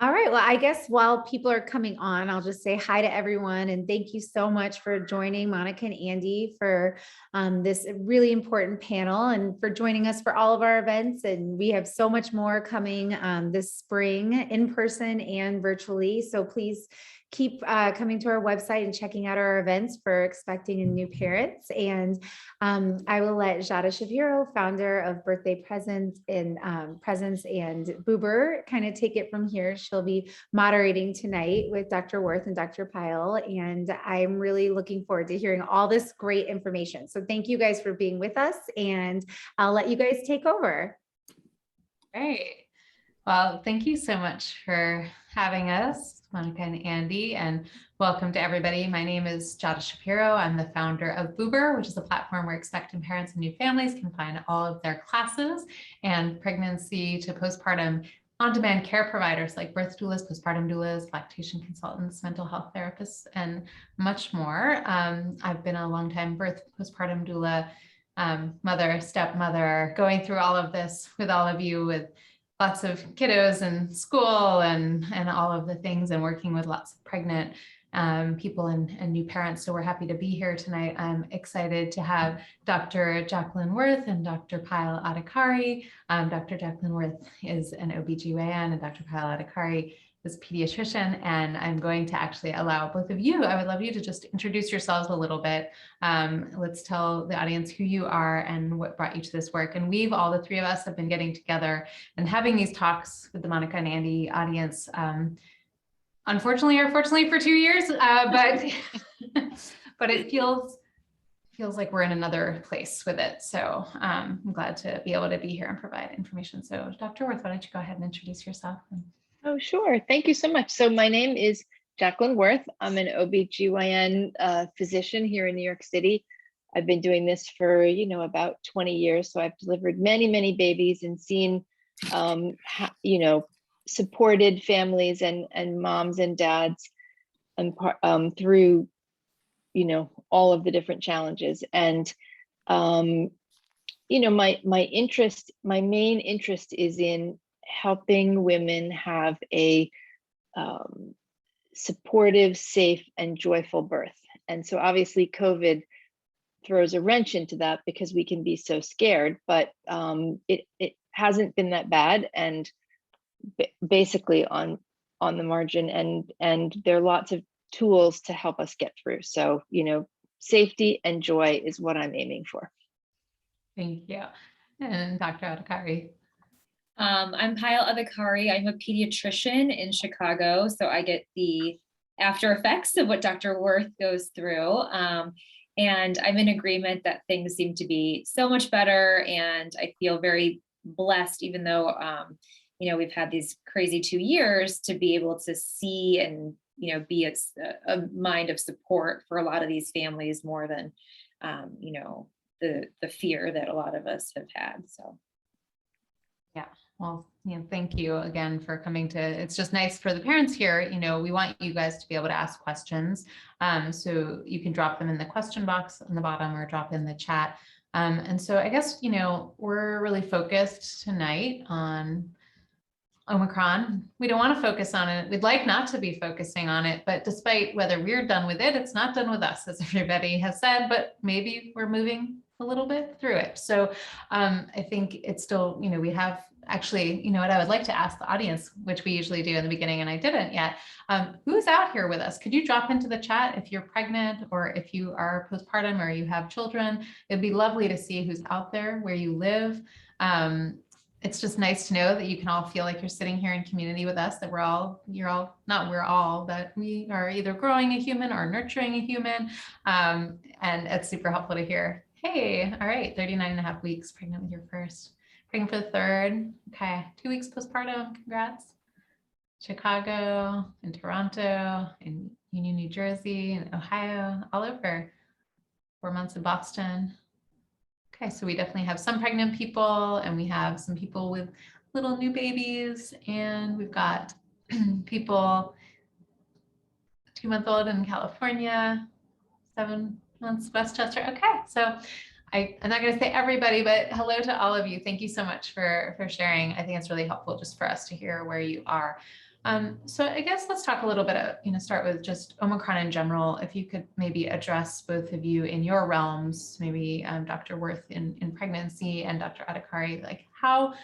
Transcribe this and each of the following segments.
All right. Well, I guess while people are coming on, I'll just say hi to everyone and thank you so much for joining Monica and Andy for this really important panel and for joining us for all of our events. And we have so much more coming this spring in person and virtually. So please keep coming to our website and checking out our events for expecting and new parents. And I will let Jada Shapiro, founder of Birthday Presents and Boober, kind of take it from here. She'll be moderating tonight with Dr. Worth and Dr. Payal, and I'm really looking forward to hearing all this great information. So thank you guys for being with us, and I'll let you guys take over. Great. Well, thank you so much for having us, Monica and Andy, and welcome to everybody. My name is Jada Shapiro. I'm the founder of Boober, which is a platform where expectant parents and new families can find all of their classes and pregnancy to postpartum on-demand care providers like birth doulas, postpartum doulas, lactation consultants, mental health therapists, and much more. I've been a longtime birth postpartum doula, mother, stepmother, going through all of this with all of you with lots of kiddos in school and all of the things, and working with lots of pregnant people and new parents. So we're happy to be here tonight. I'm excited to have Dr. Jacqueline Worth and Dr. Payal Adhikari. Dr. Jacqueline Worth is an OBGYN and Dr. Payal Adhikari is a pediatrician. And I'm going to actually allow both of you, I would love you to just introduce yourselves a little bit. Let's tell the audience who you are and what brought you to this work. And we've, all the three of us, have been getting together and having these talks with the Monica and Andy audience, unfortunately or fortunately, for 2 years, but it feels like we're in another place with it. So I'm glad to be able to be here and provide information. So Dr. Worth, why don't you go ahead and introduce yourself? Oh, sure. Thank you so much. So my name is Jacqueline Worth. I'm an OBGYN physician here in New York City. I've been doing this for, about 20 years. So I've delivered many, many babies and seen, supported families and moms and dads and through, all of the different challenges. And, my main interest is in helping women have a supportive, safe, and joyful birth. And so obviously COVID throws a wrench into that because we can be so scared, but it hasn't been that bad, and basically on the margin, and there are lots of tools to help us get through. So, safety and joy is what I'm aiming for. Thank you. And Dr. Adhikari. I'm Payal Adhikari. I'm a pediatrician in Chicago, so I get the after effects of what Dr. Worth goes through. And I'm in agreement that things seem to be so much better, and I feel very blessed, even though we've had these crazy 2 years, to be able to see and be a mind of support for a lot of these families, more than the fear that a lot of us have had. So. Yeah, well, thank you again for coming to, it's just nice for the parents here. We want you guys to be able to ask questions. So you can drop them in the question box on the bottom or drop in the chat. And so I guess, we're really focused tonight on Omicron. We don't want to focus on it. We'd like not to be focusing on it, but despite whether we're done with it, it's not done with us, as everybody has said, but maybe we're moving a little bit through it. So I think it's still, we have actually, what I would like to ask the audience, which we usually do in the beginning and I didn't yet, who's out here with us? Could you drop into the chat if you're pregnant or if you are postpartum or you have children? It'd be lovely to see who's out there, where you live. It's just nice to know that you can all feel like you're sitting here in community with us, that that we are either growing a human or nurturing a human. And it's super helpful to hear, hey, all right, 39.5 weeks, pregnant with your first, pregnant for the third. Okay, 2 weeks postpartum, congrats. Chicago, in Toronto, in Union, New Jersey, in Ohio, all over. 4 months in Boston. Okay, so we definitely have some pregnant people, and we have some people with little new babies, and we've got people 2-month-old in California, 7 months Westchester. Okay, so I'm not going to say everybody, but hello to all of you. Thank you so much for sharing. I think it's really helpful just for us to hear where you are. So I guess let's talk a little bit, start with just Omicron in general. If you could maybe address both of you in your realms, maybe Dr. Worth in pregnancy and Dr. Adhikari, like how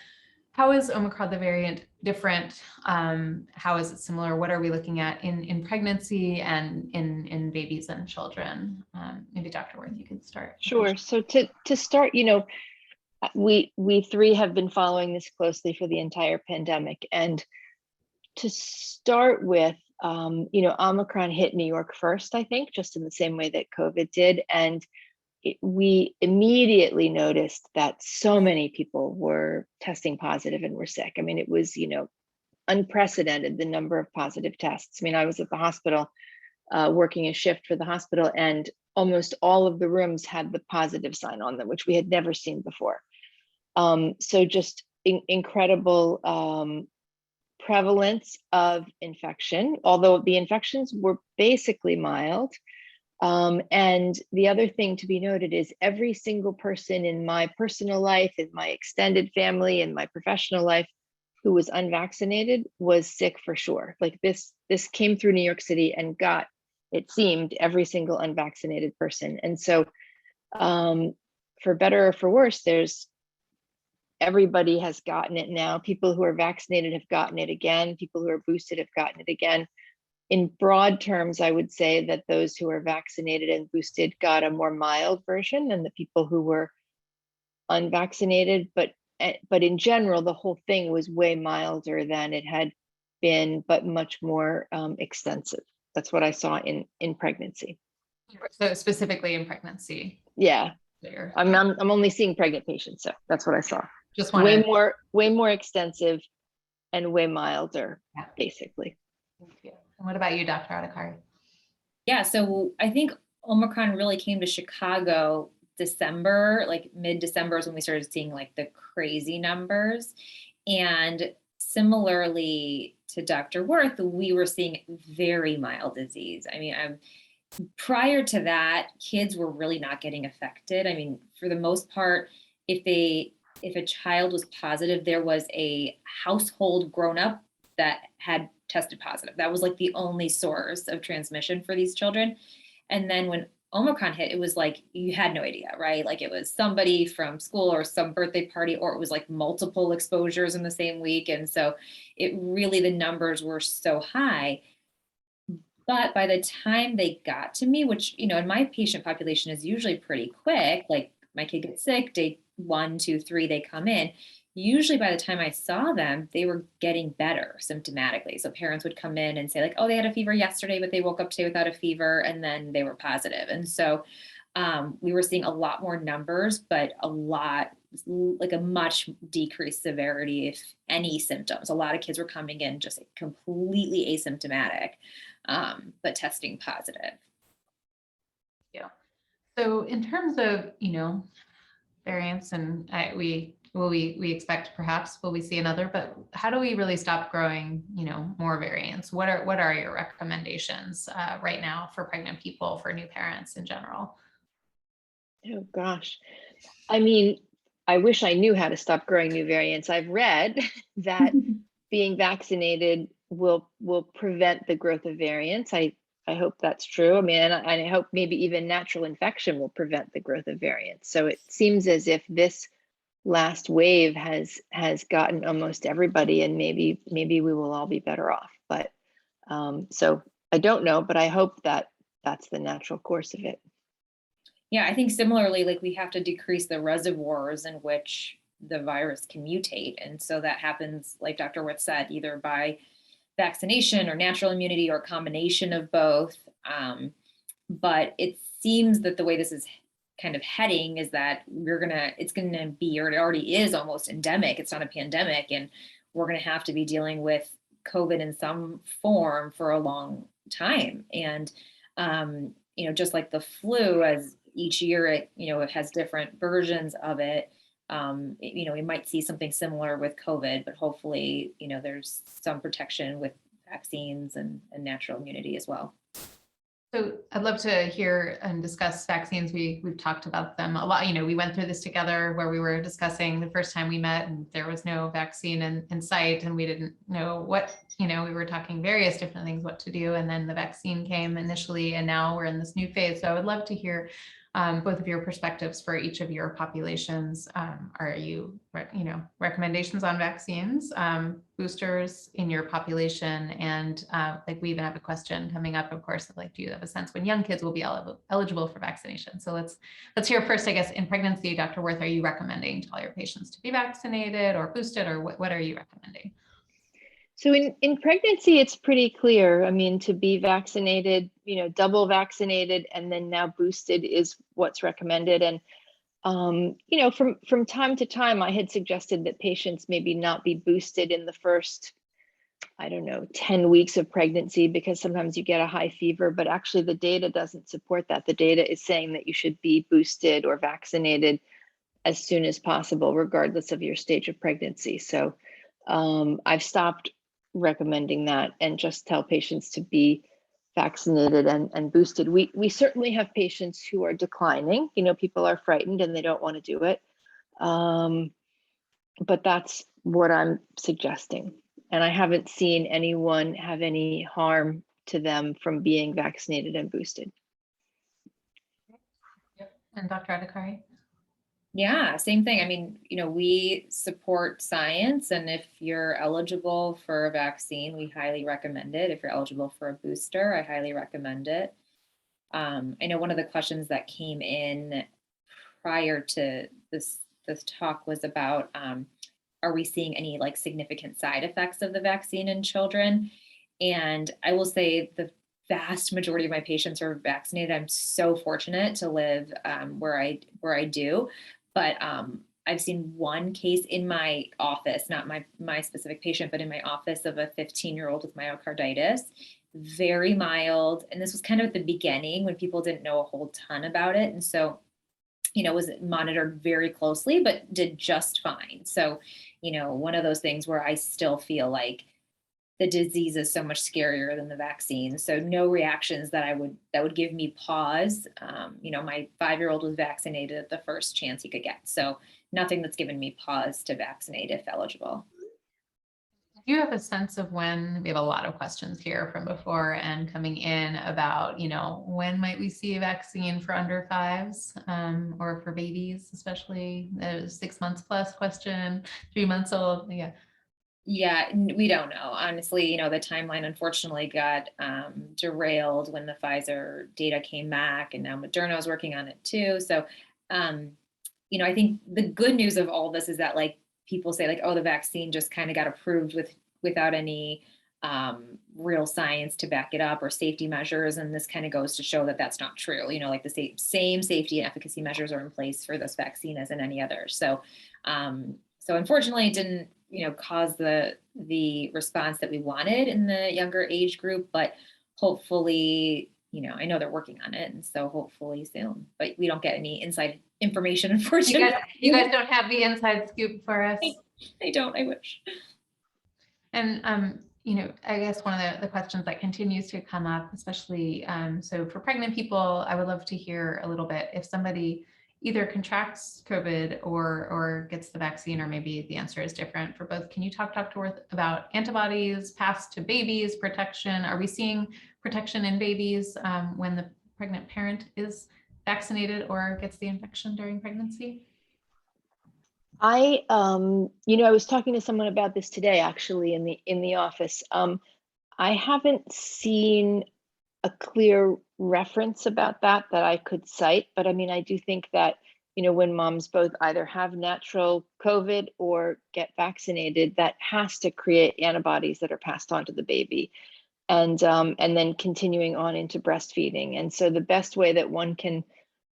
is Omicron the variant different? How is it similar? What are we looking at in pregnancy and in babies and children? Maybe Dr. Worth, you could start. Sure. So to start, we three have been following this closely for the entire pandemic, and to start with, Omicron hit New York first, I think, just in the same way that COVID did. And we immediately noticed that so many people were testing positive and were sick. I mean, it was, unprecedented, the number of positive tests. I mean, I was at the hospital working a shift for the hospital, and almost all of the rooms had the positive sign on them, which we had never seen before. So just incredible prevalence of infection, although the infections were basically mild. And the other thing to be noted is every single person in my personal life, in my extended family, in my professional life who was unvaccinated was sick for sure. Like this came through New York City and got, it seemed, every single unvaccinated person. And so for better or for worse, everybody has gotten it now. People who are vaccinated have gotten it again. People who are boosted have gotten it again. In broad terms, I would say that those who are vaccinated and boosted got a more mild version than the people who were unvaccinated. But in general, the whole thing was way milder than it had been, but much more extensive. That's what I saw in pregnancy. So specifically in pregnancy. Yeah, I'm only seeing pregnant patients, so that's what I saw. Just way more extensive and way milder, basically. Thank you. And what about you, Dr. Adhikari? Yeah, so I think Omicron really came to Chicago December, like mid-December is when we started seeing like the crazy numbers. And similarly to Dr. Worth, we were seeing very mild disease. I mean, prior to that, kids were really not getting affected. I mean, for the most part, if a child was positive, there was a household grown-up that had tested positive. That was like the only source of transmission for these children. And then when Omicron hit, it was like you had no idea, right? Like it was somebody from school or some birthday party, or it was like multiple exposures in the same week. And so the numbers were so high. But by the time they got to me, which, in my patient population is usually pretty quick, like my kid gets sick, day 1, 2, 3, they come in. Usually by the time I saw them, they were getting better symptomatically. So parents would come in and say like, oh, they had a fever yesterday, but they woke up today without a fever, and then they were positive. And so we were seeing a lot more numbers, but a much decreased severity, if any symptoms. A lot of kids were coming in just completely asymptomatic, but testing positive. Yeah. So in terms of, variants, and we expect perhaps will we see another, but how do we really stop growing, more variants? What are your recommendations right now for pregnant people, for new parents in general? Oh gosh. I mean, I wish I knew how to stop growing new variants. I've read that being vaccinated will prevent the growth of variants. I hope that's true. I mean, and I hope maybe even natural infection will prevent the growth of variants. So it seems as if this last wave has gotten almost everybody, and maybe we will all be better off. But so I don't know, but I hope that that's the natural course of it. Yeah, I think similarly, like we have to decrease the reservoirs in which the virus can mutate. And so that happens, like Dr. Worth said, either by vaccination or natural immunity or a combination of both. But it seems that the way this is kind of heading is that it's gonna be, or it already is almost endemic. It's not a pandemic, and we're gonna have to be dealing with COVID in some form for a long time. And just like the flu, as each year it has different versions of it. We might see something similar with COVID, but hopefully, there's some protection with vaccines and natural immunity as well. So I'd love to hear and discuss vaccines. We've talked about them a lot. We went through this together where we were discussing the first time we met and there was no vaccine in sight and we didn't know what, we were talking various different things, what to do. And then the vaccine came initially and now we're in this new phase. So I would love to hear both of your perspectives for each of your populations. Are you, recommendations on vaccines, boosters in your population? And like we even have a question coming up, of course, of like, do you have a sense when young kids will be eligible for vaccination? So let's hear first, I guess, in pregnancy, Dr. Worth, are you recommending to all your patients to be vaccinated or boosted, or what are you recommending? So in pregnancy, it's pretty clear. I mean, to be vaccinated, double vaccinated and then now boosted is what's recommended. And, from time to time, I had suggested that patients maybe not be boosted in the first, 10 weeks of pregnancy, because sometimes you get a high fever, but actually the data doesn't support that. The data is saying that you should be boosted or vaccinated as soon as possible, regardless of your stage of pregnancy. So I've stopped recommending that and just tell patients to be vaccinated and boosted. We certainly have patients who are declining. People are frightened and they don't want to do it. But that's what I'm suggesting. And I haven't seen anyone have any harm to them from being vaccinated and boosted. Yep. And Dr. Adhikari? Yeah, same thing. I mean, we support science, and if you're eligible for a vaccine, we highly recommend it. If you're eligible for a booster, I highly recommend it. I know one of the questions that came in prior to this talk was about, are we seeing any like significant side effects of the vaccine in children? And I will say the vast majority of my patients are vaccinated. I'm so fortunate to live where I do. But I've seen one case in my office, not my specific patient, but in my office, of a 15-year-old with myocarditis, very mild. And this was kind of at the beginning when people didn't know a whole ton about it. And so, was monitored very closely, but did just fine. So, one of those things where I still feel like the disease is so much scarier than the vaccine. So no reactions that would give me pause. My 5-year-old was vaccinated at the first chance he could get. So nothing that's given me pause to vaccinate if eligible. Do you have a sense of when, we have a lot of questions here from before and coming in about, when might we see a vaccine for under 5s or for babies, especially the 6 months plus question, 3 months old? Yeah. Yeah, we don't know. Honestly, the timeline unfortunately got derailed when the Pfizer data came back, and now Moderna is working on it too. So, I think the good news of all this is that like people say like, oh, the vaccine just kind of got approved without any real science to back it up or safety measures. And this kind of goes to show that that's not true. Like the same safety and efficacy measures are in place for this vaccine as in any other. So, unfortunately it didn't, cause the response that we wanted in the younger age group, but hopefully, I know they're working on it. And so hopefully soon, but we don't get any inside information, unfortunately. You guys don't have the inside scoop for us. I don't, I wish. And, I guess one of the questions that continues to come up, especially, so for pregnant people, I would love to hear a little bit if somebody either contracts COVID or gets the vaccine, or maybe the answer is different for both. Can you talk, Dr. Worth, about antibodies passed to babies, protection? Are we seeing protection in babies when the pregnant parent is vaccinated or gets the infection during pregnancy? I was talking to someone about this today, actually, in the office. I haven't seen a clear reference about that I could cite, but I mean, I do think that, when moms both either have natural COVID or get vaccinated, that has to create antibodies that are passed on to the baby, and then continuing on into breastfeeding. And so the best way that one can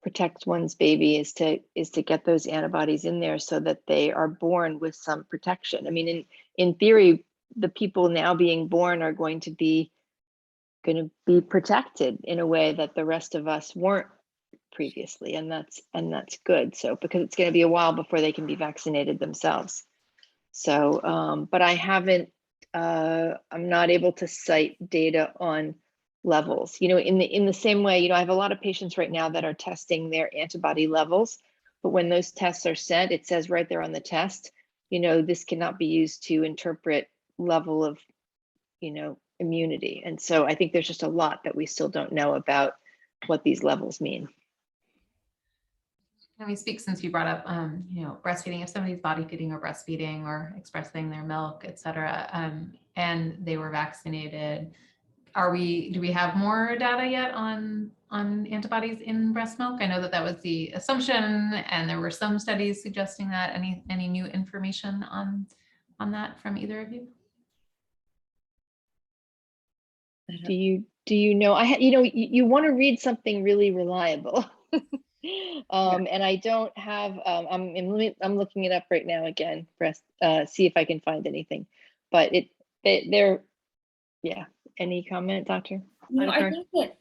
protect one's baby is to get those antibodies in there so that they are born with some protection. I mean, in theory, the people now being born are going to be protected in a way that the rest of us weren't previously, and that's good. So because it's going to be a while before they can be vaccinated themselves. So but I haven't I'm not able to cite data on levels. In the same way, I have a lot of patients right now that are testing their antibody levels, but when those tests are sent, it says right there on the test, this cannot be used to interpret level of, immunity. And so I think there's just a lot that we still don't know about what these levels mean. Can we speak, since you brought up, breastfeeding, if somebody's body feeding or breastfeeding or expressing their milk, et cetera, and they were vaccinated, do we have more data yet on antibodies in breast milk? I know that was the assumption, and there were some studies suggesting that. Any new information on that from either of you? Do you know? You want to read something really reliable. And I don't have. I'm looking it up right now again. See if I can find anything. But they're. Yeah. Any comment, Doctor? I think that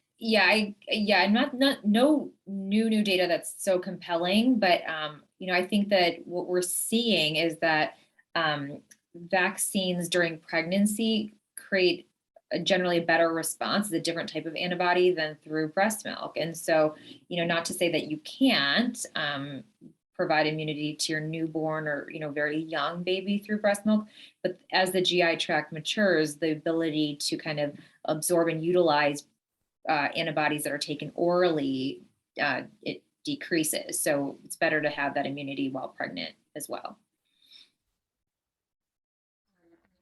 no new data that's so compelling, but I think that what we're seeing is that vaccines during pregnancy create generally a better response, a different type of antibody than through breast milk. And so, not to say that you can't provide immunity to your newborn or, very young baby through breast milk, but as the GI tract matures, the ability to kind of absorb and utilize antibodies that are taken orally, it decreases. So it's better to have that immunity while pregnant as well.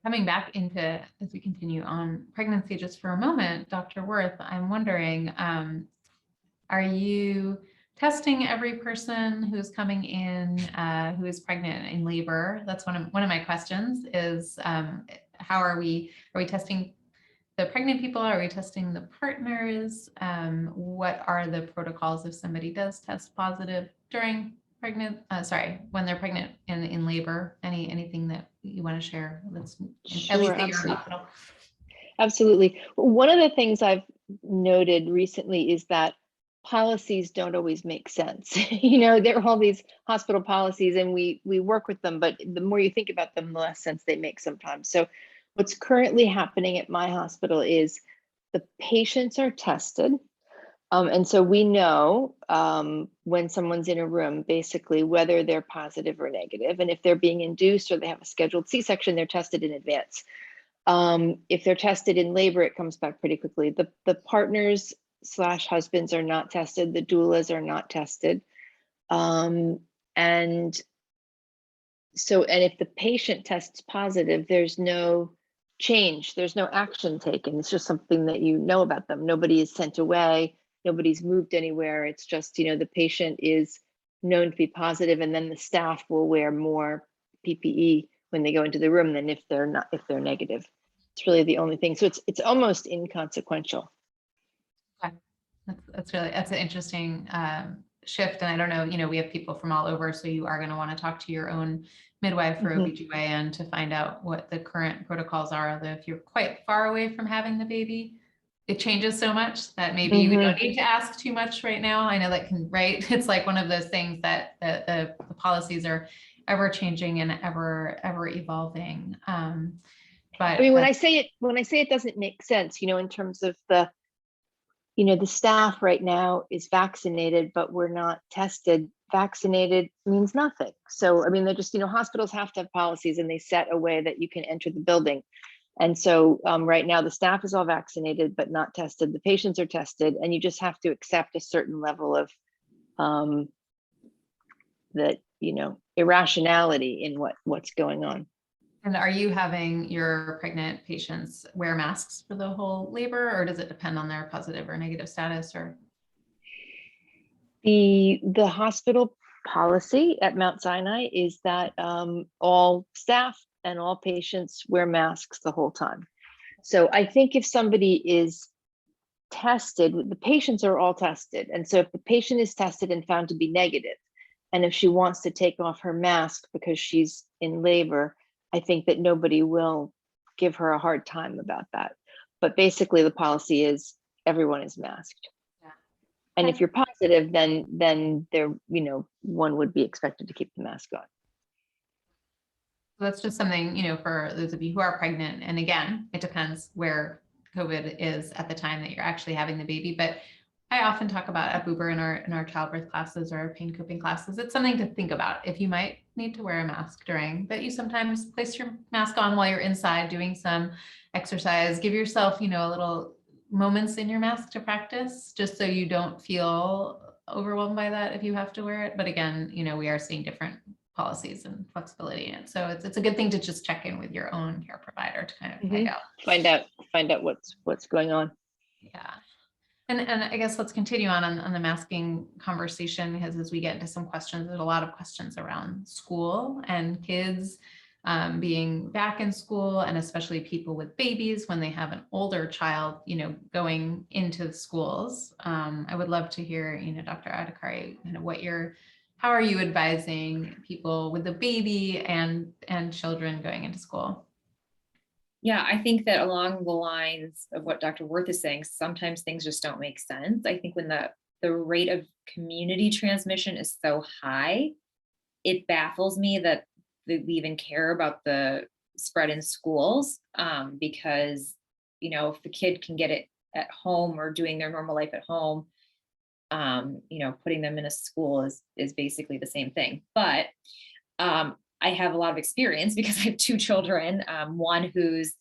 Coming back into, as we continue on pregnancy just for a moment, Dr. Worth, I'm wondering, are you testing every person who's coming in who is pregnant in labor? That's one of my questions is, how are we testing the pregnant people? Are we testing the partners? What are the protocols if somebody does test positive during when they're pregnant and in labor? Anything that you want to share? Sure, absolutely. One of the things I've noted recently is that policies don't always make sense. There are all these hospital policies and we work with them, but the more you think about them, the less sense they make sometimes. So what's currently happening at my hospital is the patients are tested. And so we know when someone's in a room, basically, whether they're positive or negative. And if they're being induced or they have a scheduled C-section, they're tested in advance. If they're tested in labor, it comes back pretty quickly. The partners / husbands are not tested. The doulas are not tested. And if the patient tests positive, there's no change. There's no action taken. It's just something that you know about them. Nobody is sent away. Nobody's moved anywhere. It's just, the patient is known to be positive, and then the staff will wear more PPE when they go into the room than if they're negative. It's really the only thing. So it's almost inconsequential. Okay. That's an interesting shift. And I don't know, we have people from all over, so you are going to want to talk to your own midwife or OBGYN to find out what the current protocols are. Although if you're quite far away from having the baby, it changes so much that maybe we don't need to ask too much right now. I know that right? It's like one of those things that the policies are ever changing and ever evolving. But when I say it doesn't make sense, in terms of the staff right now is vaccinated, but we're not tested. Vaccinated means nothing. So, they're just, hospitals have to have policies and they set a way that you can enter the building. And so right now the staff is all vaccinated, but not tested. The patients are tested, and you just have to accept a certain level of irrationality in what's going on. And are you having your pregnant patients wear masks for the whole labor, or does it depend on their positive or negative status? Or the hospital policy at Mount Sinai is that all staff and all patients wear masks the whole time. So I think if somebody is tested, the patients are all tested. And so if the patient is tested and found to be negative, and if she wants to take off her mask because she's in labor, I think that nobody will give her a hard time about that. But basically the policy is everyone is masked. Yeah. And if you're positive, then there, one would be expected to keep the mask on. So that's just something, for those of you who are pregnant. And again, it depends where COVID is at the time that you're actually having the baby. But I often talk about at Boober in our childbirth classes or pain coping classes. It's something to think about. If you might need to wear a mask during, that you sometimes place your mask on while you're inside doing some exercise. Give yourself, a little moments in your mask to practice, just so you don't feel overwhelmed by that if you have to wear it. But again, we are seeing different policies and flexibility in it. So it's a good thing to just check in with your own care provider to kind of find out. Find out what's going on. Yeah. And I guess let's continue on the masking conversation, because as we get into some questions, there's a lot of questions around school and kids being back in school, and especially people with babies when they have an older child, going into the schools. I would love to hear, Dr. Adhikari, how are you advising people with a baby and children going into school? Yeah, I think that along the lines of what Dr. Worth is saying, sometimes things just don't make sense. I think when the rate of community transmission is so high, it baffles me that we even care about the spread in schools, because, if the kid can get it at home or doing their normal life at home, putting them in a school is basically the same thing. But I have a lot of experience because I have two children, one who's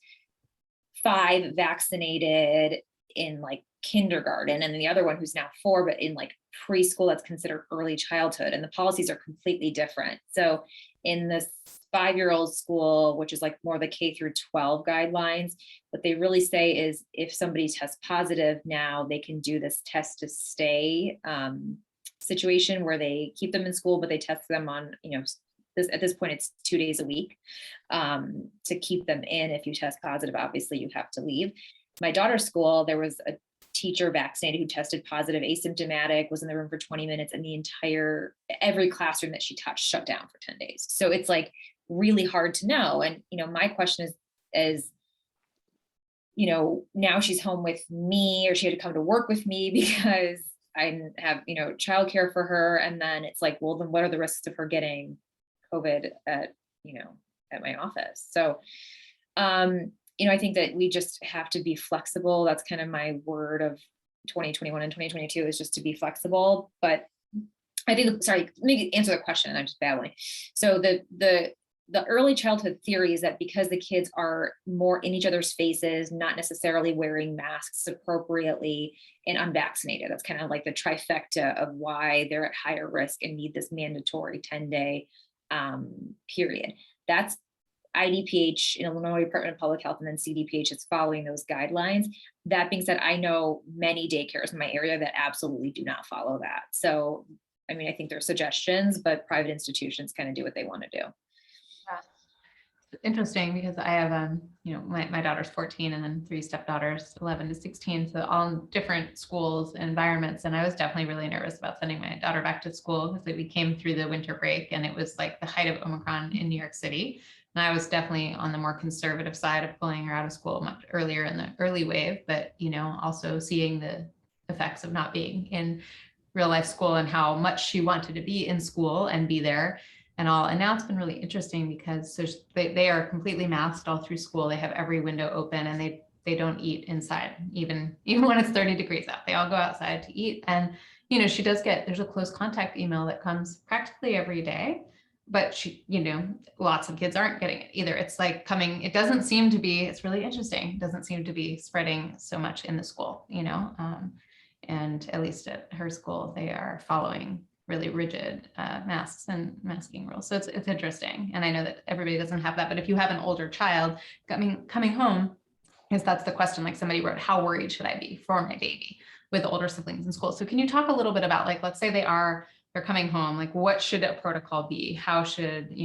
5 vaccinated in like kindergarten, and then the other one who's now 4, but in like preschool, that's considered early childhood. And the policies are completely different. So in this 5-year-old school, which is like more the K through 12 guidelines, what they really say is if somebody tests positive now, they can do this test to stay situation where they keep them in school, but they test them on, at this point, it's 2 days a week to keep them in. If you test positive, obviously you have to leave. My daughter's school, there was a teacher vaccinated who tested positive, asymptomatic, was in the room for 20 minutes, and every classroom that she touched shut down for 10 days. So it's like really hard to know. And, my question is, now she's home with me, or she had to come to work with me because I have, childcare for her. And then it's like, well, then what are the risks of her getting COVID at my office? So, I think that we just have to be flexible. That's kind of my word of 2021 and 2022, is just to be flexible. But I think, sorry, let me answer the question. I'm just babbling. So the early childhood theory is that because the kids are more in each other's faces, not necessarily wearing masks appropriately, and unvaccinated, that's kind of like the trifecta of why they're at higher risk and need this mandatory 10-day period. That's IDPH in Illinois Department of Public Health, and then CDPH is following those guidelines. That being said, I know many daycares in my area that absolutely do not follow that. So, I think there are suggestions, but private institutions kind of do what they want to do. Yeah. Interesting, because I have, my daughter's 14 and then 3 stepdaughters, 11 to 16, so all in different schools and environments. And I was definitely really nervous about sending my daughter back to school because we came through the winter break and it was like the height of Omicron in New York City. And I was definitely on the more conservative side of pulling her out of school much earlier in the early wave, but, also seeing the effects of not being in real life school and how much she wanted to be in school and be there and all. And now it's been really interesting because they are completely masked all through school. They have every window open, and they don't eat inside, even when it's 30 degrees out. They all go outside to eat. And, she does there's a close contact email that comes practically every day, but she, lots of kids aren't getting it either. It's like it doesn't seem to be, it's really interesting. It doesn't seem to be spreading so much in the school, and at least at her school, they are following really rigid masks and masking rules. So it's interesting. And I know that everybody doesn't have that, but if you have an older child coming home, because that's the question, like somebody wrote, how worried should I be for my baby with older siblings in school? So can you talk a little bit about, like, let's say they're coming home, like what should a protocol be? How should,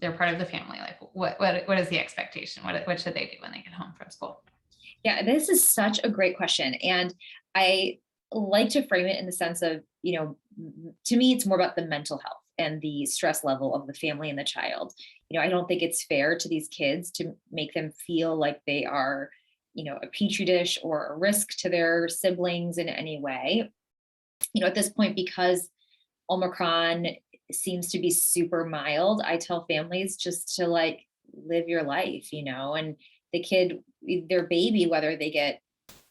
they're part of the family, like what is the expectation? What should they do when they get home from school? Yeah, this is such a great question. And I like to frame it in the sense of, to me, it's more about the mental health and the stress level of the family and the child. I don't think it's fair to these kids to make them feel like they are, a petri dish or a risk to their siblings in any way. At this point, because Omicron seems to be super mild, I tell families just to like live your life, and the kid, their baby, whether they get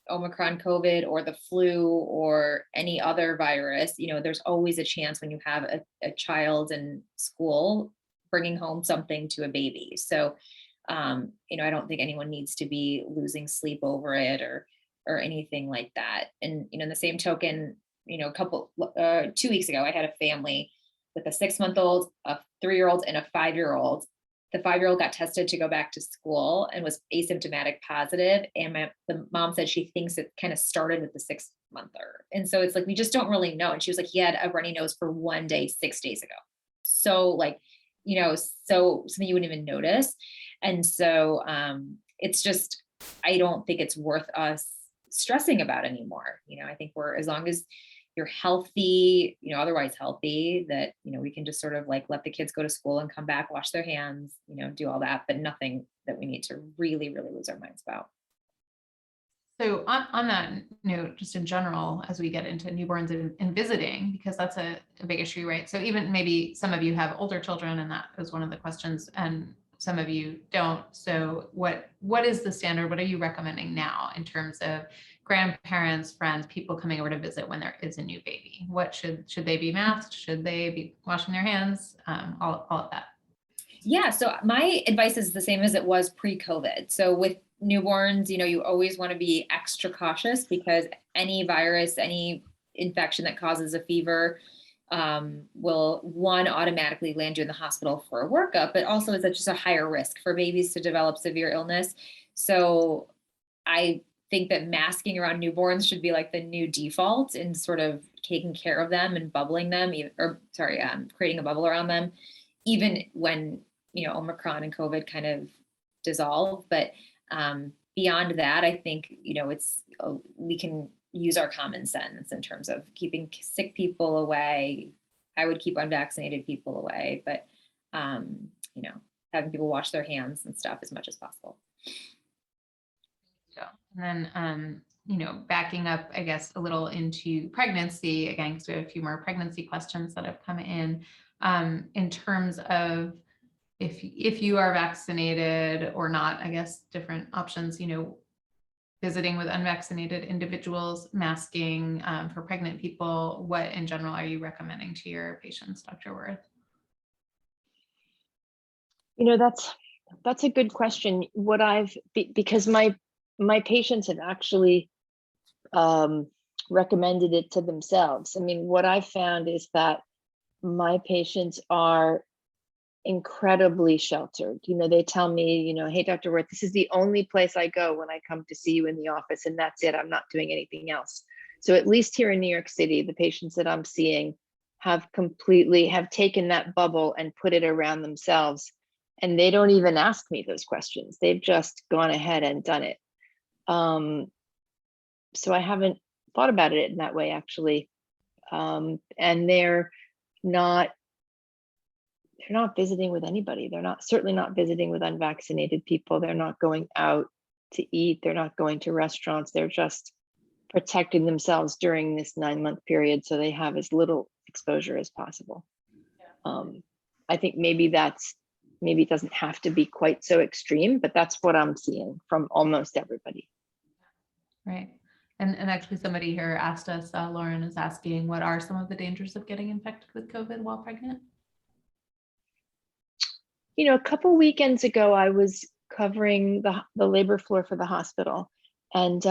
Omicron COVID or the flu or any other virus, there's always a chance when you have a child in school bringing home something to a baby. So, I don't think anyone needs to be losing sleep over it or anything like that. And, in the same token, 2 weeks ago, I had a family with a 6-month-old, a 3-year-old, and a 5-year-old. The 5-year-old got tested to go back to school and was asymptomatic positive. And the mom said she thinks it kind of started with the 6-monther. And so it's like, we just don't really know. And she was like, he had a runny nose for 1 day, 6 days ago. So so something you wouldn't even notice. And so it's just, I don't think it's worth us stressing about anymore. I think as long as you're healthy, otherwise healthy, that, we can just sort of like let the kids go to school and come back, wash their hands, do all that, but nothing that we need to really, really lose our minds about. So on that note, just in general, as we get into newborns and visiting, because that's a big issue, right? So even maybe some of you have older children, and that is one of the questions, and some of you don't. So what is the standard? What are you recommending now in terms of grandparents, friends, people coming over to visit when there is a new baby? What should they be masked? Should they be washing their hands? All of that. Yeah. So my advice is the same as it was pre-COVID. So with newborns, you always want to be extra cautious because any virus, any infection that causes a fever will automatically land you in the hospital for a workup, but also is just a higher risk for babies to develop severe illness. So I think that masking around newborns should be like the new default in sort of taking care of them and bubbling them, creating a bubble around them, even when, Omicron and COVID kind of dissolve. But beyond that, I think, we can use our common sense in terms of keeping sick people away. I would keep unvaccinated people away, but, having people wash their hands and stuff as much as possible. And then, backing up, I guess, a little into pregnancy again, because we have a few more pregnancy questions that have come in terms of if you are vaccinated or not, I guess different options, visiting with unvaccinated individuals, masking for pregnant people. What in general are you recommending to your patients, Dr. Worth? That's a good question. Because my patients have actually recommended it to themselves. I mean, what I've found is that my patients are incredibly sheltered. They tell me, hey, Dr. Worth, this is the only place I go when I come to see you in the office, and that's it. I'm not doing anything else. So at least here in New York City, the patients that I'm seeing have taken that bubble and put it around themselves. And they don't even ask me those questions. They've just gone ahead and done it. So I haven't thought about it in that way, actually. And they're not visiting with anybody. They're certainly not visiting with unvaccinated people. They're not going out to eat. They're not going to restaurants. They're just protecting themselves during this 9-month period so they have as little exposure as possible. I think maybe it doesn't have to be quite so extreme, but that's what I'm seeing from almost everybody. Right. And actually somebody here asked us, Lauren is asking, what are some of the dangers of getting infected with COVID while pregnant? A couple weekends ago, I was covering the labor floor for the hospital, and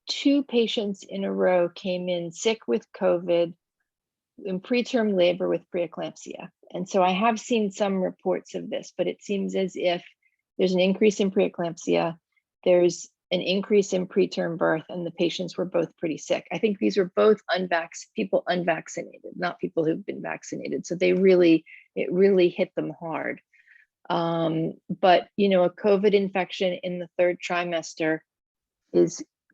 2 patients in a row came in sick with COVID in preterm labor with preeclampsia. And so I have seen some reports of this, but it seems as if there's an increase in preeclampsia, there's an increase in preterm birth, and the patients were both pretty sick. I think these were both people unvaccinated, not people who've been vaccinated. So it really hit them hard. But a COVID infection in the 3rd trimester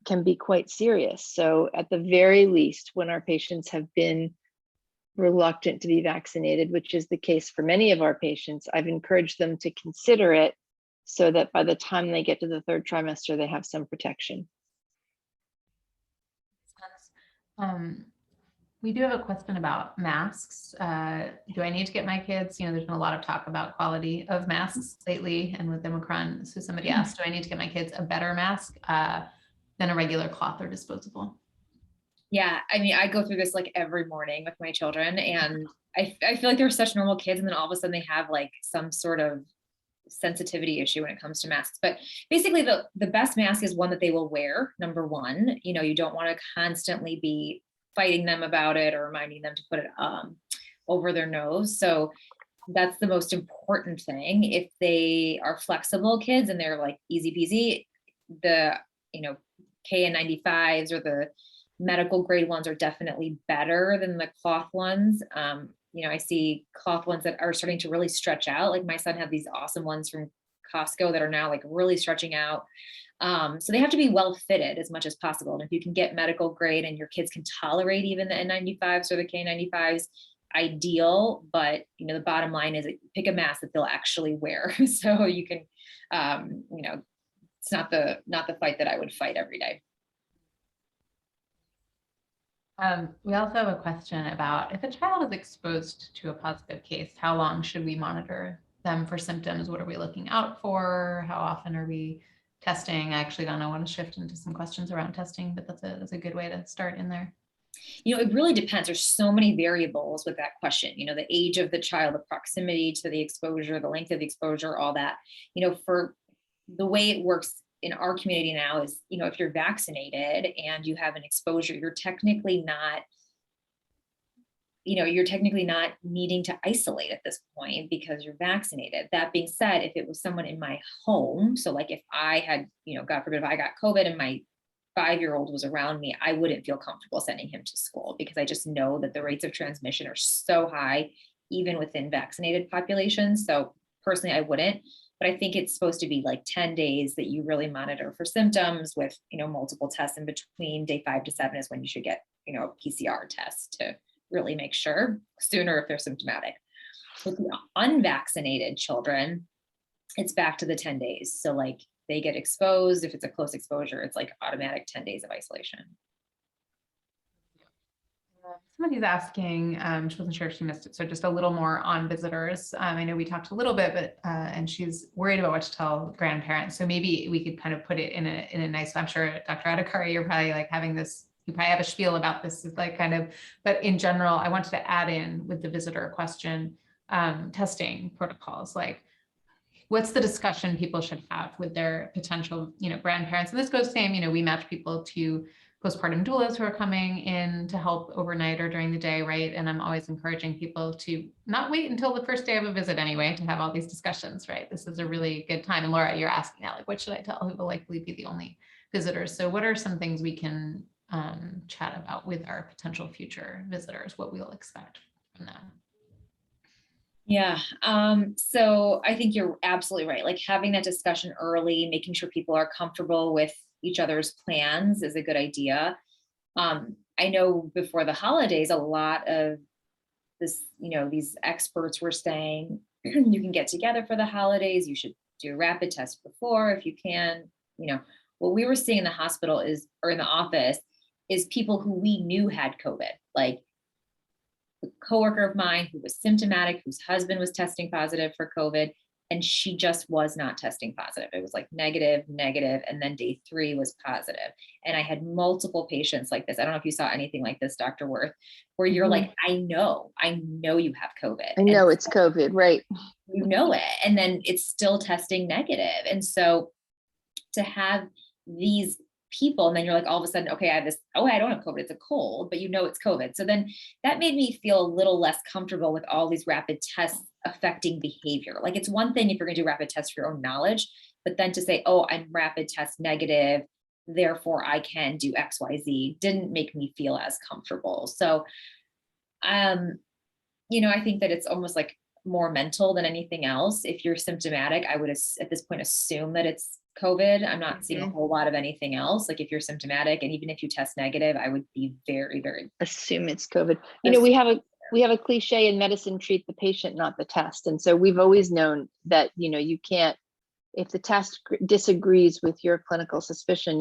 can be quite serious. So at the very least, when our patients have been reluctant to be vaccinated, which is the case for many of our patients, I've encouraged them to consider it so that by the time they get to the 3rd trimester, they have some protection. We do have a question about masks. Do I need to get my kids? There's been a lot of talk about quality of masks lately and with Omicron. So somebody asked, do I need to get my kids a better mask? than a regular cloth or disposable. Yeah, I mean, I go through this like every morning with my children, and I feel like they're such normal kids, and then all of a sudden they have like some sort of sensitivity issue when it comes to masks. But basically the best mask is one that they will wear. Number one, you don't want to constantly be fighting them about it or reminding them to put it over their nose. So that's the most important thing. If they are flexible kids and they're like easy peasy, the KN95s or the medical grade ones are definitely better than the cloth ones. I see cloth ones that are starting to really stretch out. Like my son had these awesome ones from Costco that are now like really stretching out. So they have to be well fitted as much as possible. And if you can get medical grade and your kids can tolerate even the N95s or the K95s, ideal. But the bottom line is pick a mask that they'll actually wear. So you can, it's not the fight that I would fight every day. We also have a question about if a child is exposed to a positive case, how long should we monitor them for symptoms? What are we looking out for? How often are we testing? I actually don't know. I want to shift into some questions around testing, but that's a good way to start in there. It really depends. There's so many variables with that question. The age of the child, the proximity to the exposure, the length of the exposure, all that. For the way it works in our community now is, if you're vaccinated and you have an exposure, you're technically not needing to isolate at this point because you're vaccinated. That being said, if it was someone in my home, so like if I had, God forbid, if I got COVID and my 5-year-old was around me, I wouldn't feel comfortable sending him to school because I just know that the rates of transmission are so high, even within vaccinated populations. So personally, I wouldn't. But I think it's supposed to be like 10 days that you really monitor for symptoms with, multiple tests in between. Day 5 to 7 is when you should get, a PCR test to really make sure sooner if they're symptomatic. With the unvaccinated children, it's back to the 10 days. So like they get exposed. If it's a close exposure, it's like automatic 10 days of isolation. Somebody's asking, she wasn't sure if she missed it. So just a little more on visitors. I know we talked a little bit, but, and she's worried about what to tell grandparents. So maybe we could kind of put it in a nice, I'm sure Dr. Adhikari, you're probably like having this, you probably have a spiel about this is like kind of, but in general, I wanted to add in with the visitor question, testing protocols, like what's the discussion people should have with their potential, grandparents. And this goes same, we match people to postpartum doulas who are coming in to help overnight or during the day, right? And I'm always encouraging people to not wait until the first day of a visit anyway, to have all these discussions, right? This is a really good time. And Laura, you're asking now, like, what should I tell who will likely be the only visitors? So what are some things we can chat about with our potential future visitors, what we'll expect from them? Yeah. So I think you're absolutely right. Like having that discussion early, making sure people are comfortable with each other's plans is a good idea. I know before the holidays, a lot of this, these experts were saying, you can get together for the holidays. You should do a rapid test before if you can. What we were seeing in the hospital or in the office is people who we knew had COVID, like a coworker of mine who was symptomatic, whose husband was testing positive for COVID, and she just was not testing positive. It was like negative, and then day 3 was positive. And I had multiple patients like this. I don't know if you saw anything like this, Dr. Worth, where you're like, I know you have COVID. I know it's COVID, right? You know it. And then it's still testing negative. And so to have these people, and then you're like, all of a sudden, okay, I have this, I don't have COVID, it's a cold, but it's COVID. So then that made me feel a little less comfortable with all these rapid tests affecting behavior. Like it's one thing if you're gonna do rapid tests for your own knowledge, but then to say, I'm rapid test negative, therefore I can do XYZ, didn't make me feel as comfortable. So, I think that it's almost like more mental than anything else. If you're symptomatic, I would at this point assume that it's COVID. I'm not seeing a whole lot of anything else. Like if you're symptomatic and even if you test negative, I would be very, very assume it's COVID. We have a cliche in medicine, treat the patient, not the test. And so we've always known that, you can't, if the test disagrees with your clinical suspicion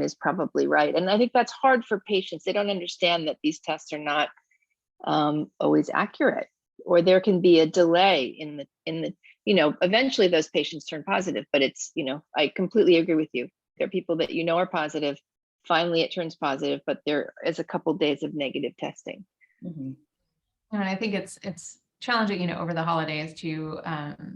is probably right. And I think that's hard for patients. They don't understand that these tests are not always accurate, or there can be a delay in the eventually those patients turn positive, but it's, I completely agree with you. There are people that are positive. Finally, it turns positive, but there is a couple days of negative testing. Mhm. And I think it's challenging, over the holidays too.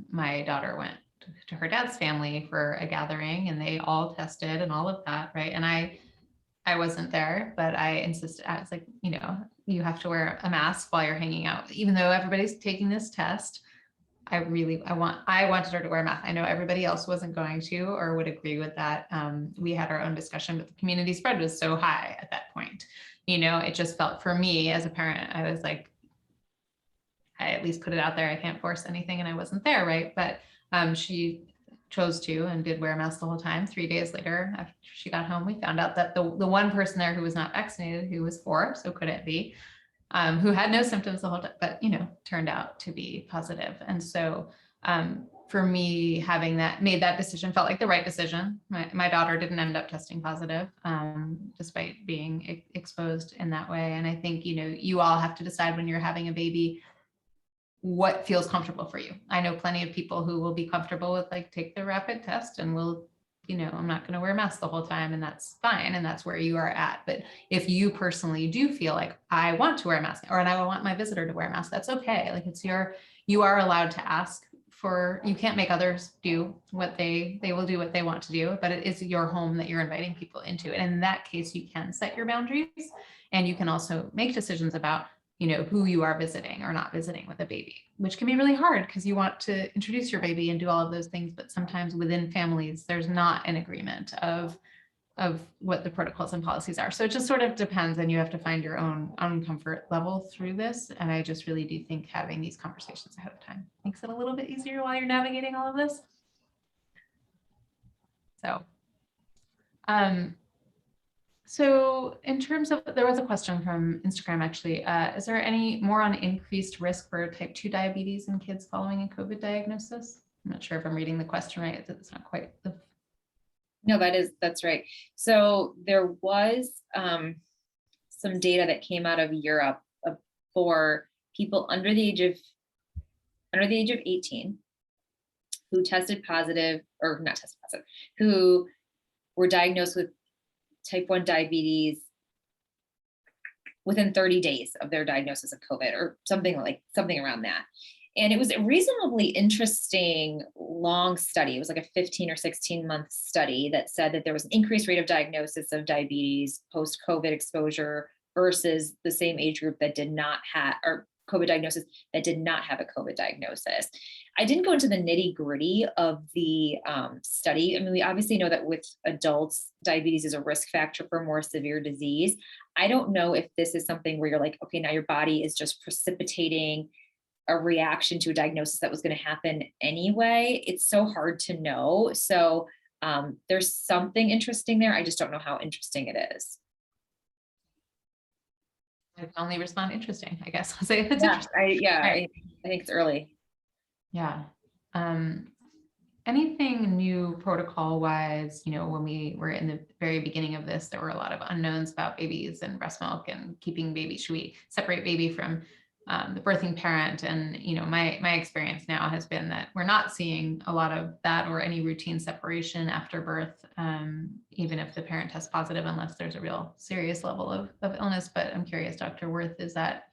My daughter went to her dad's family for a gathering and they all tested and all of that, right? And I wasn't there, but I insisted. I was like, you have to wear a mask while you're hanging out, even though everybody's taking this test. I wanted her to wear a mask. I know everybody else wasn't going to or would agree with that. We had our own discussion, but the community spread was so high at that point. It just felt, for me as a parent, I was like, I at least put it out there. I can't force anything, and I wasn't there, right? But she chose to and did wear a mask the whole time. 3 days later, after she got home, we found out that the one person there who was not vaccinated, who was 4, so couldn't be, who had no symptoms the whole time, but turned out to be positive. And so for me, having made that decision felt like the right decision. My daughter didn't end up testing positive, despite being exposed in that way. And I think, you all have to decide when you're having a baby, what feels comfortable for you. I know plenty of people who will be comfortable with take the rapid test and will, I'm not going to wear a mask the whole time, and that's fine. And that's where you are at. But if you personally do feel like I want to wear a mask, and I want my visitor to wear a mask, that's okay. You are allowed to ask for, you can't make others do what they will do what they want to do, but it is your home that you're inviting people into. And in that case, you can set your boundaries, and you can also make decisions about who you are visiting or not visiting with a baby, which can be really hard because you want to introduce your baby and do all of those things. But sometimes within families, there's not an agreement of what the protocols and policies are. So it just sort of depends, and you have to find your own comfort level through this. And I just really do think having these conversations ahead of time makes it a little bit easier while you're navigating all of this. So in terms of, there was a question from Instagram actually, is there any more on increased risk for type 2 diabetes in kids following a COVID diagnosis? I'm not sure if I'm reading the question right. It's not quite the... No, that's right. So there was some data that came out of Europe for people under the age of 18 who tested positive, or not tested positive, who were diagnosed with type 1 diabetes within 30 days of their diagnosis of COVID, or something around that. And it was a reasonably interesting long study. It was like a 15 or 16 month study that said that there was an increased rate of diagnosis of diabetes post-COVID exposure versus the same age group that did not have, or COVID diagnosis that did not have a COVID diagnosis. I didn't go into the nitty gritty of the study. I mean, we obviously know that with adults, diabetes is a risk factor for more severe disease. I don't know if this is something where you're like, okay, now your body is just precipitating a reaction to a diagnosis that was going to happen anyway. It's so hard to know. So there's something interesting there. I just don't know how interesting it is. I can only respond interesting, I guess. I'll say it's interesting. Right. I think it's early. Yeah. Anything new protocol wise, when we were in the very beginning of this, there were a lot of unknowns about babies and breast milk and keeping baby. Should we separate baby from the birthing parent? And, my experience now has been that we're not seeing a lot of that or any routine separation after birth, even if the parent tests positive, unless there's a real serious level of illness. But I'm curious, Dr. Worth, is that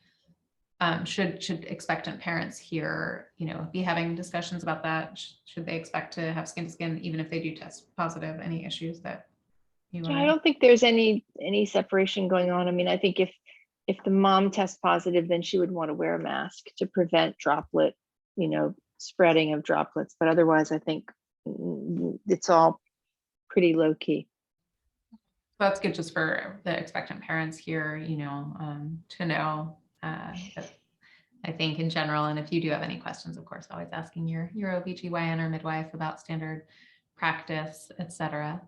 should expectant parents here, be having discussions about that? Should they expect to have skin to skin, even if they do test positive? Any issues that you want? I don't think there's any separation going on. I mean, I think if the mom tests positive, then she would want to wear a mask to prevent droplet, spreading of droplets. But otherwise, I think it's all pretty low key. That's good just for the expectant parents here, to know. I think in general, and if you do have any questions, of course, always asking your OBGYN or midwife about standard practice, et cetera.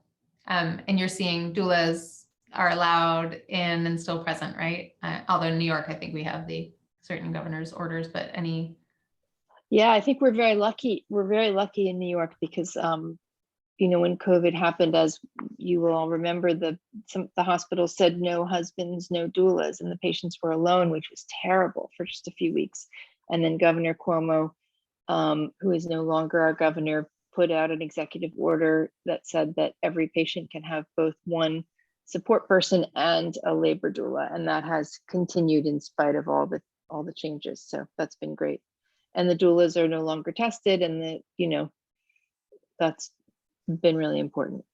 And you're seeing doulas are allowed in and still present, right? Although in New York, I think we have the certain governor's orders, but any? Yeah, I think we're very lucky. We're very lucky in New York because, when COVID happened, as you will all remember, the hospital said no husbands, no doulas, and the patients were alone, which was terrible for just a few weeks. And then Governor Cuomo, who is no longer our governor, put out an executive order that said that every patient can have both one support person and a labor doula, and that has continued in spite of all the changes. So that's been great. And the doulas are no longer tested, and that's been really important.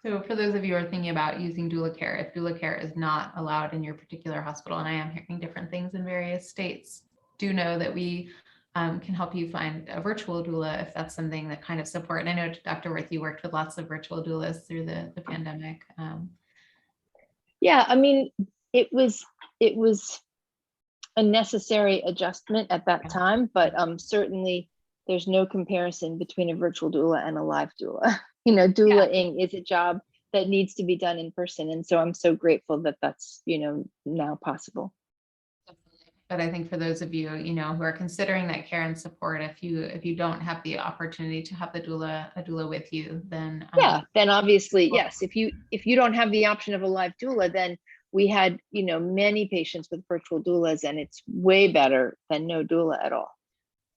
So for those of you who are thinking about using doula care, if doula care is not allowed in your particular hospital, and I am hearing different things in various states, do know that we can help you find a virtual doula if that's something that kind of support. And I know, Dr. Worth, you worked with lots of virtual doulas through the pandemic. Yeah, I mean, it was a necessary adjustment at that time, but certainly there's no comparison between a virtual doula and a live doula. Doulaing is a job that needs to be done in person. And so I'm so grateful that that's, now possible. But I think for those of you, who are considering that care and support, if you don't have the opportunity to have a doula with you, then then obviously, yes, if you don't have the option of a live doula, then we had, many patients with virtual doulas, and it's way better than no doula at all.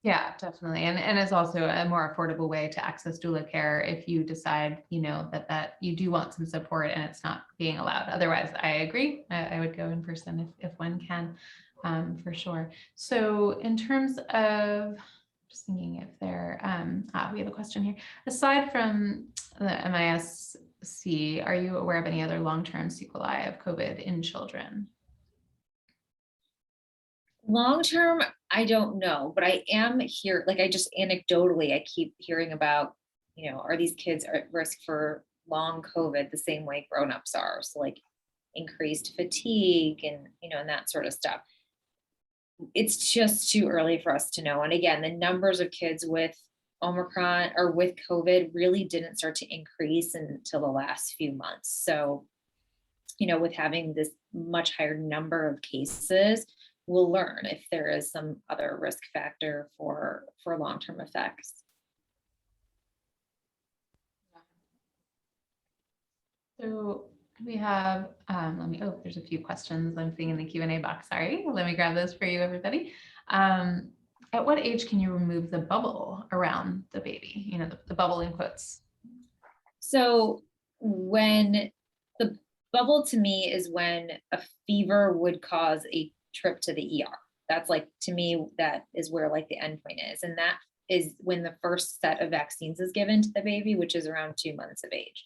Yeah, definitely. And it's also a more affordable way to access doula care if you decide, that you do want some support and it's not being allowed. Otherwise, I agree. I would go in person if one can, for sure. So in terms of, just thinking if there, we have a question here. Aside from the MIS-C, are you aware of any other long-term sequelae of COVID in children? Long-term, I don't know, but I am here, I just anecdotally, I keep hearing about, are these kids at risk for long COVID the same way grownups are? So increased fatigue and, and that sort of stuff. It's just too early for us to know. And again, the numbers of kids with Omicron or with COVID really didn't start to increase until the last few months. So, with having this much higher number of cases, we'll learn if there is some other risk factor for long-term effects. So we have, there's a few questions I'm seeing in the Q&A box. Sorry, let me grab those for you, everybody. At what age can you remove the bubble around the baby? The bubble in quotes. So when the bubble to me is when a fever would cause a trip to the ER. That's to me, that is where the endpoint is. And that is when the first set of vaccines is given to the baby, which is around 2 months of age.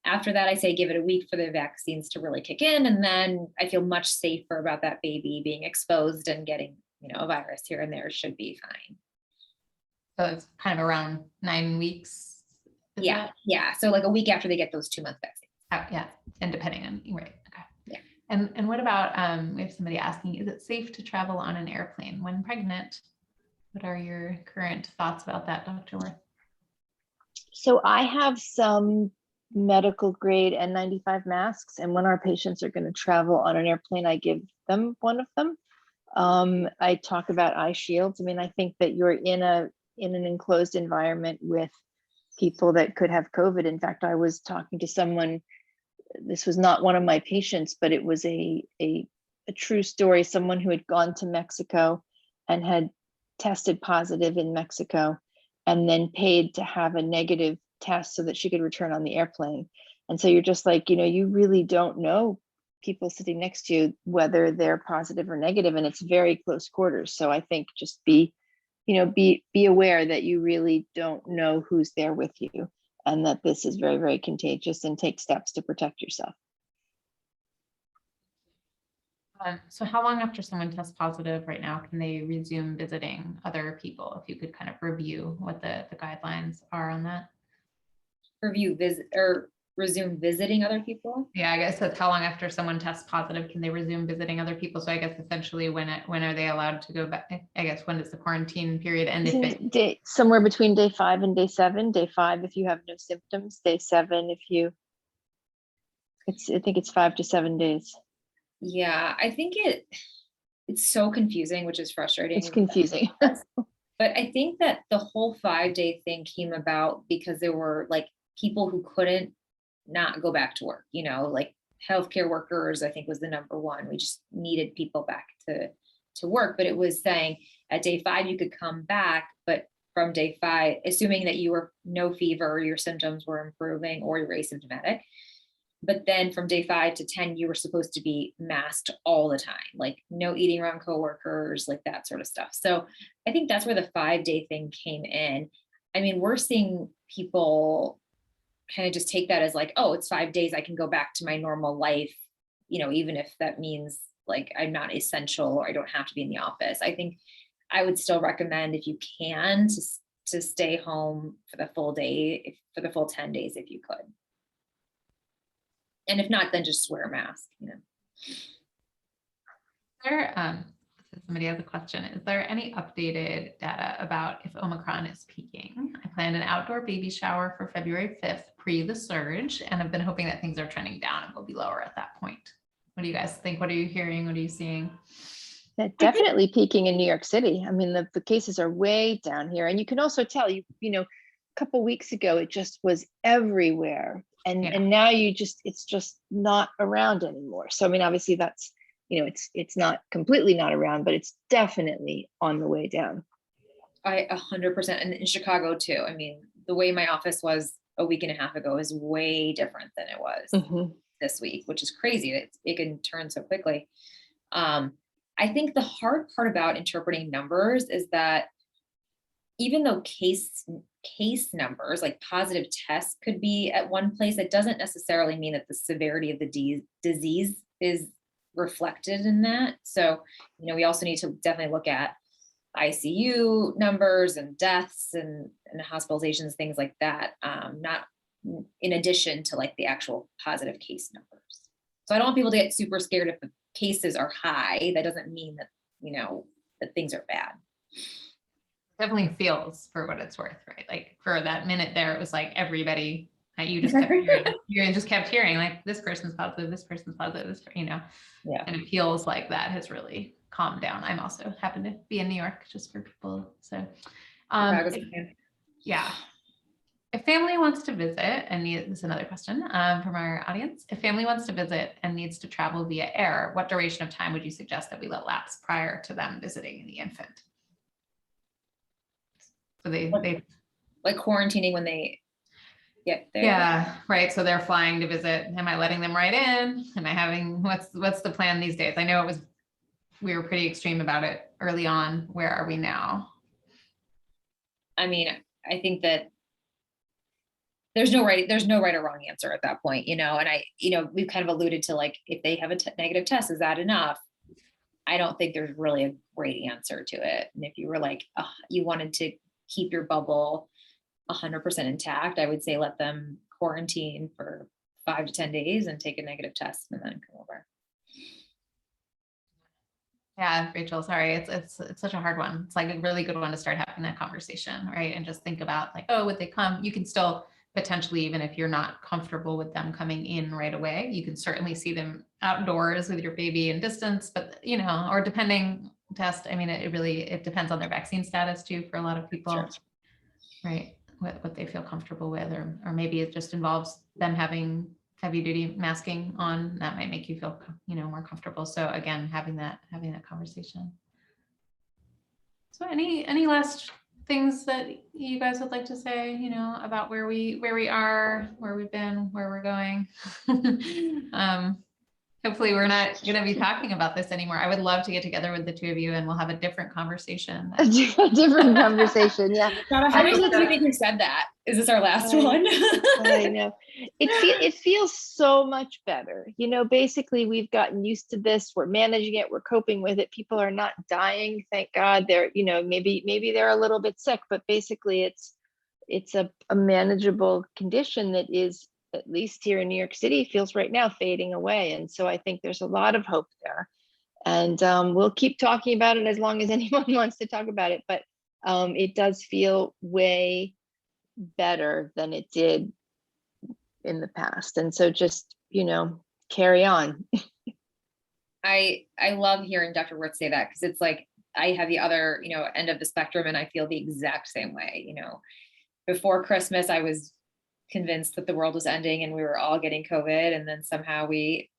After that, I say give it a week for the vaccines to really kick in. And then I feel much safer about that baby being exposed and getting, a virus here and there should be fine. So it's kind of around 9 weeks. Yeah. So a week after they get those 2 month vaccines. Yeah. And depending on, right. Okay. Yeah. And what about, we have somebody asking, is it safe to travel on an airplane when pregnant? What are your current thoughts about that, Dr. Worth? So I have some medical grade N95 masks, and when our patients are going to travel on an airplane, I give them one of them. I talk about eye shields. I mean, I think that you're in an enclosed environment with people that could have COVID. In fact, I was talking to someone, this was not one of my patients, but it was a true story, someone who had gone to Mexico and had tested positive in Mexico and then paid to have a negative test so that she could return on the airplane. And so you're just you really don't know people sitting next to you, whether they're positive or negative, and it's very close quarters. So I think just be aware that you really don't know who's there with you, and that this is very, very contagious, and take steps to protect yourself. So how long after someone tests positive right now can they resume visiting other people? If you could kind of review what the guidelines are on that. Resume visiting other people? Yeah, I guess that's how long after someone tests positive can they resume visiting other people? So I guess essentially when are they allowed to go back? I guess when does the quarantine period end? Somewhere between day 5 and day 7. Day 5 if you have no symptoms. Day 7 if I think it's 5 to 7 days. Yeah, I think it's so confusing, which is frustrating. It's confusing. But I think that the whole 5-day thing came about because there were people who couldn't not go back to work, healthcare workers, I think was the number one. We just needed people back to work, but it was saying at day 5, you could come back, but from day 5, assuming that you were no fever, your symptoms were improving, or you were asymptomatic. But then from day 5 to 10, you were supposed to be masked all the time, like no eating around coworkers, like that sort of stuff. So I think that's where the 5-day thing came in. I mean, we're seeing people kind of just take that as like, oh, it's 5 days, I can go back to my normal life, even if that means like I'm not essential or I don't have to be in the office. I think I would still recommend, if you can, to stay home for the full day, for the full 10 days if you could. And if not, then just wear a mask, Somebody has a question. Is there any updated data about if Omicron is peaking? I planned an outdoor baby shower for February 5th pre the surge, and I've been hoping that things are trending down and will be lower at that point. What do you guys think? What are you hearing? What are you seeing? They're definitely peaking in New York City. I mean, the cases are way down here. And you can also tell, a couple weeks ago, it just was everywhere. And now it's just not around anymore. So, I mean, obviously that's, it's not completely not around, but it's definitely on the way down. I 100%, and in Chicago too. I mean, the way my office was a week and a half ago is way different than it was this week, which is crazy. It can turn so quickly. I think the hard part about interpreting numbers is that even though case numbers, like positive tests, could be at one place, it doesn't necessarily mean that the severity of the disease is reflected in that. So, we also need to definitely look at ICU numbers and deaths and hospitalizations, things like that, not in addition to like the actual positive case numbers. So I don't want people to get super scared if the cases are high. That doesn't mean that, that things are bad. Definitely feels, for what it's worth, right? Like for that minute there, it was like everybody, you just kept hearing, like this person's positive, this person's positive, Yeah. And it feels like that has really calmed down. I'm also happen to be in New York, just for people. So, if family wants to visit this is another question from our audience. If family wants to visit and needs to travel via air, what duration of time would you suggest that we let lapse prior to them visiting the infant? So they like quarantining when they get there. Yeah, right. So they're flying to visit. Am I letting them right in? Am I having, what's the plan these days? I know we were pretty extreme about it early on. Where are we now? I mean, I think that there's no right or wrong answer at that point, and we've kind of alluded to like, if they have a negative test, is that enough? I don't think there's really a great answer to it. And if you were like, you wanted to keep your bubble 100% intact, I would say let them quarantine for 5 to 10 days and take a negative test and then come over. Yeah, Rachel, sorry. It's such a hard one. It's like a really good one to start having that conversation, right? And just think about like, oh, would they come? You can still potentially, even if you're not comfortable with them coming in right away, you can certainly see them outdoors with your baby in distance, but or depending test. I mean, it depends on their vaccine status too, for a lot of people, Sure. Right? What they feel comfortable with, or maybe it just involves them having heavy duty masking on. That might make you feel, more comfortable. So again, having that conversation. So any last things that you guys would like to say, about where we are, where we've been, where we're going? Hopefully we're not going to be talking about this anymore. I would love to get together with the two of you and we'll have a different conversation. A different conversation. Yeah. How many times do you think we said that? Is this our last one? I know. It feels so much better. Basically we've gotten used to this. We're managing it. We're coping with it. People are not dying. Thank God. They're, maybe they're a little bit sick, but basically it's a manageable condition that is, at least here in New York City, feels right now fading away. And so I think there's a lot of hope there. And we'll keep talking about it as long as anyone wants to talk about it. But it does feel way better than it did in the past. And so just, carry on. I love hearing Dr. Wirth say that, because it's like, I have the other, end of the spectrum, and I feel the exact same way. Before Christmas, I was convinced that the world was ending and we were all getting COVID, and then somehow we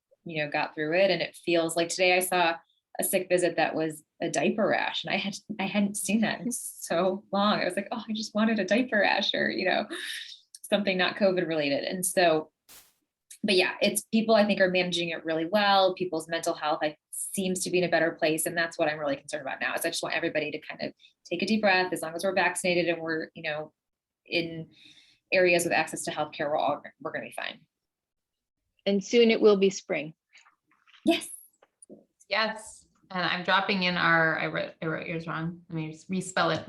got through it. And it feels like today I saw a sick visit that was a diaper rash. And I hadn't seen that in so long. I was like, oh, I just wanted a diaper rash, or, something not COVID related. And so, but yeah, it's people I think are managing it really well. People's mental health seems to be in a better place. And that's what I'm really concerned about now, is I just want everybody to kind of take a deep breath. As long as we're vaccinated and we're, in areas with access to healthcare, we're going to be fine. And soon it will be spring. Yes. Yes. And I'm dropping in I wrote yours wrong. Let me just respell it.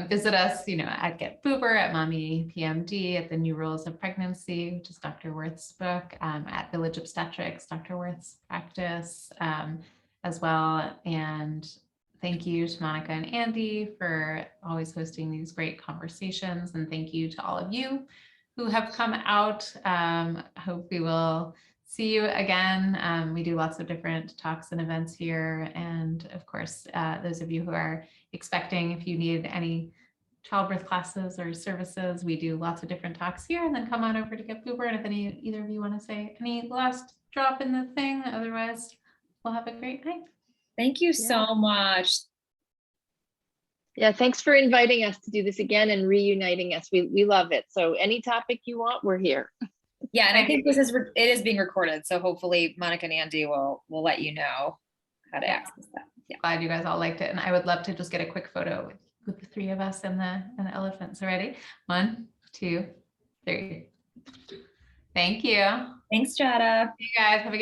Visit us, at Get Boober, at Mommy PMD, at the New Rules of Pregnancy, which is Dr. Worth's book, at Village Obstetrics, Dr. Worth's practice, as well. And thank you to Monica and Andy for always hosting these great conversations. And thank you to all of you who have come out. Hope we will see you again. We do lots of different talks and events here. And of course, those of you who are expecting, if you need any childbirth classes or services, we do lots of different talks here. And then come on over to Get Boober. And if either of you want to say any last drop in the thing, otherwise we'll have a great night. Thank you so much. Yeah, thanks for inviting us to do this again and reuniting us. We love it. So any topic you want, we're here. Yeah, and I think it is being recorded, so hopefully Monica and Andy will let you know how to access that. Yeah. Glad you guys all liked it, and I would love to just get a quick photo with the three of us and the elephant. So ready? 1, 2, 3. Thank you. Thanks, Jada. You guys have a good night.